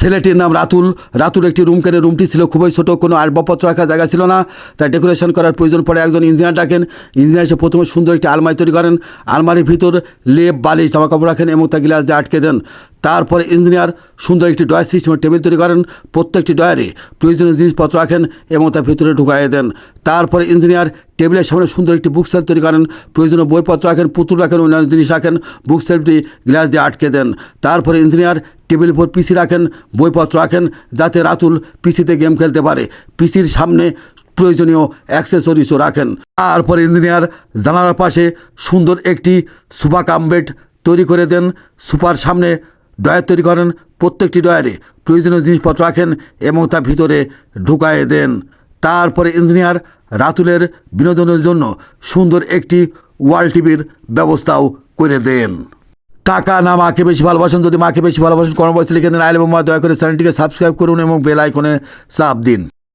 ছেলেটির নাম রাতুল। রাতুল একটি রুম কেনে। রুমটি ছিল খুবই ছোটো, কোনো আসবাবপত্র রাখার জায়গা ছিল না, তাই ডেকোরেশন করার প্রয়োজন পড়ে একজন ইঞ্জিনিয়ার ডাকেন। ইঞ্জিনিয়ার এসে প্রথমে সুন্দর একটি আলমারি তৈরি করেন। আলমারির ভিতর লেপ, বালিশ, জামাকাপড় রাখেন এবং তা গ্লাস দিয়ে আটকে দেন। তারপরে ইঞ্জিনিয়ার সুন্দর একটি ড্রয়ার সিস্টেমের টেবিল তৈরি করেন। প্রত্যেকটি ড্রয়ারে প্রয়োজনীয় জিনিসপত্র রাখেন এবং তার ভিতরে ঢুকাইয়ে দেন। তারপরে ইঞ্জিনিয়ার টেবিলের সামনে সুন্দর একটি বুক সেলফ তৈরি করেন। প্রয়োজনীয় বইপত্র রাখেন, পুতুল রাখেন, অন্যান্য জিনিস রাখেন। বুক সেলফটি গ্লাস দিয়ে আটকে দেন। তারপরে ইঞ্জিনিয়ার টেবিলের উপর পিসি রাখেন, বইপত্র রাখেন, যাতে রাতুল পিসিতে গেম খেলতে পারে। পিসির সামনে প্রয়োজনীয় অ্যাক্সেসরিজও রাখেন। তারপরে ইঞ্জিনিয়ার জানালার পাশে সুন্দর একটি সোফা কাম বেড তৈরি করে দেন। সোফার সামনে ড্রয়ার তৈরি করেন। প্রত্যেকটি ড্রয়ারে প্রয়োজনীয় জিনিসপত্র রাখেন এবং তা ভিতরে ঢুকায়ে দেন। তারপরে ইঞ্জিনিয়ার রাতুলের বিনোদনের জন্য সুন্দর একটি ওয়াল টিভির ব্যবস্থাও করে দেন। টাকা না মাকে বেশি ভালোবাসেন? যদি মাকে বেশি ভালোবাসেন কমেন্ট বক্সে লিখে দেন আই লাভ মা। দয়া করে চ্যানেলটিকে সাবস্ক্রাইব করুন এবং বেল আইকনে চাপ দিন।